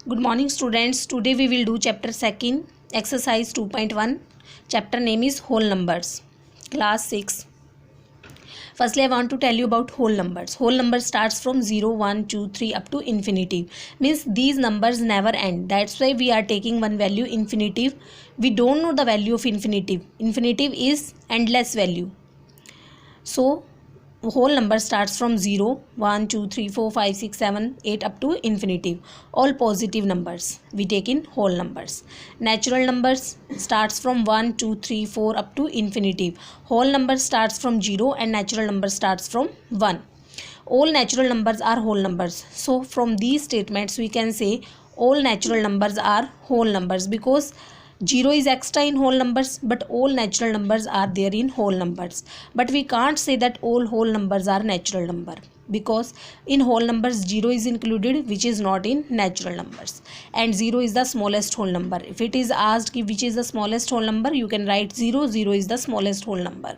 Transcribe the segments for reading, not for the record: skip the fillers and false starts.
Good morning students. Today we will do chapter 2nd, exercise 2.1. Chapter name is whole numbers. Class 6. Firstly, I want to tell you about whole numbers. Whole number starts from 0, 1, 2, 3 up to infinitive. Means these numbers never end. That's why we are taking one value infinitive. We don't know the value of infinitive. Infinitive is endless value. So whole number starts from 0, 1, 2, 3, 4, 5, 6, 7, 8 up to infinitive. All positive numbers we take in whole numbers. Natural numbers starts from 1, 2, 3, 4 up to infinitive. Whole number starts from 0 and natural number starts from 1. All natural numbers are whole numbers. So from these statements we can say all natural numbers are whole numbers, because 0 is extra in whole numbers, but all natural numbers are there in whole numbers. But we can't say that all whole numbers are natural number, because in whole numbers 0 is included, which is not in natural numbers, and 0 is the smallest whole number. If it is asked which is the smallest whole number, you can write 0. 0 is the smallest whole number.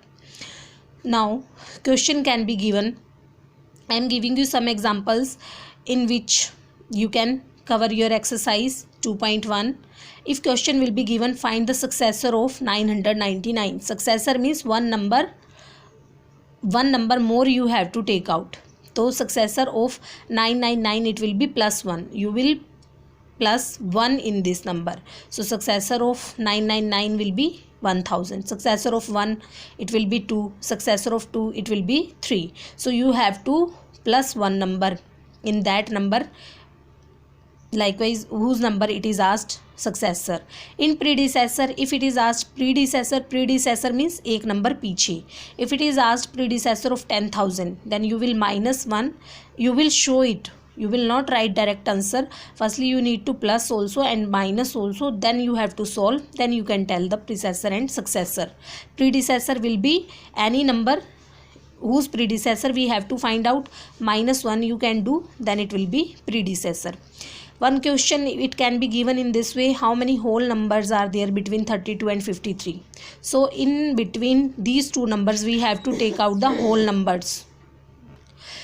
Now question can be given. I am giving you some examples in which you can cover your exercise 2.1. If question will be given, find the successor of 999. Successor means one number more you have to take out. So successor of 999, it will be plus 1. You will plus 1 in this number. So successor of 999 will be 1000. Successor of 1, it will be 2. Successor of 2, it will be 3. So you have to plus 1 number in that number. Likewise, whose number it is asked, successor. In predecessor, if it is asked predecessor means एक number पीछे. If it is asked predecessor of 10,000, then you will minus 1. You will show it. You will not write direct answer. Firstly, you need to plus also and minus also. Then you have to solve. Then you can tell the predecessor and successor. Predecessor will be any number whose predecessor we have to find out. Minus 1 you can do. Then it will be predecessor. One question it can be given in this way: how many whole numbers are there between 32 and 53? So in between these two numbers we have to take out the whole numbers.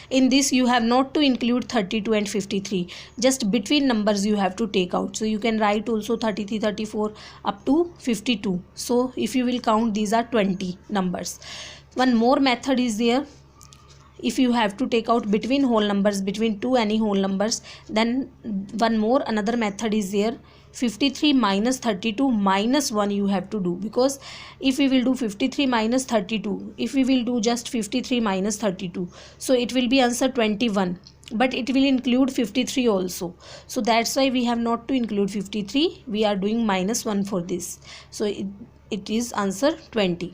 In this you have not to include 32 and 53. Just between numbers you have to take out. So you can write also 33, 34 up to 52. So if you will count, these are 20 numbers. One more method is there. If you have to take out between whole numbers, between two any whole numbers, then another method is there. 53 minus 32 minus 1 you have to do, because if we will do 53 minus 32, if we will do just 53 minus 32, so it will be answer 21, but it will include 53 also. So that's why we have not to include 53. We are doing minus 1 for this. So it is answer 20.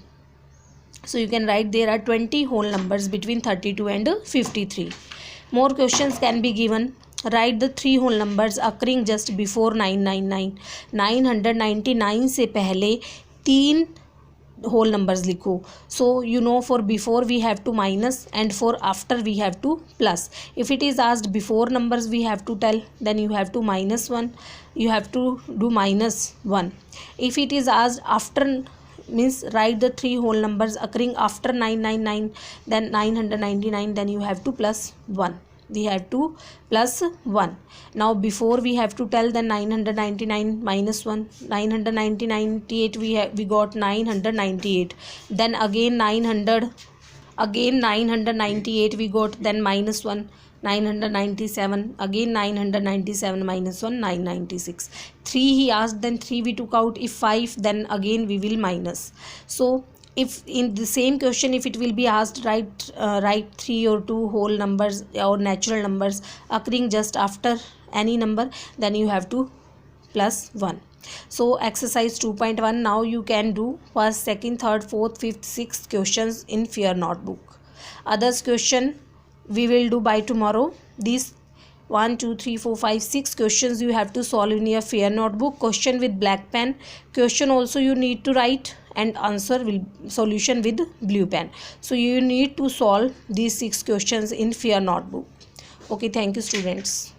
So you can write there are 20 whole numbers between 32 and 53. More questions can be given. Write the 3 whole numbers occurring just before 999. 999 से पहले 3 whole numbers लिखो. So you know, for before we have to minus and for after we have to plus. If it is asked before numbers we have to tell, then you have to minus 1. You have to do minus 1. If it is asked after, means write the 3 whole numbers occurring after 999, then 999, then you have to plus 1. We have to plus 1. Now before we have to tell, then 999 minus 1. 998 we got 998. Then again 998 we got, then minus 1. 997, again 997 minus 1, 996. 3 he asked, then 3 we took out. If 5, then again we will minus. So if in the same question, if it will be asked, write 3 or 2 whole numbers or natural numbers occurring just after any number, then you have to plus 1. So exercise 2.1, now you can do first, second, third, fourth, fifth, sixth questions in your notebook. Others question we will do by tomorrow. These 1, 2, 3, 4, 5, 6 questions you have to solve in your fair notebook. Question with black pen. Question also you need to write, and answer will solution with blue pen. So you need to solve these 6 questions in fair notebook. Okay, thank you students.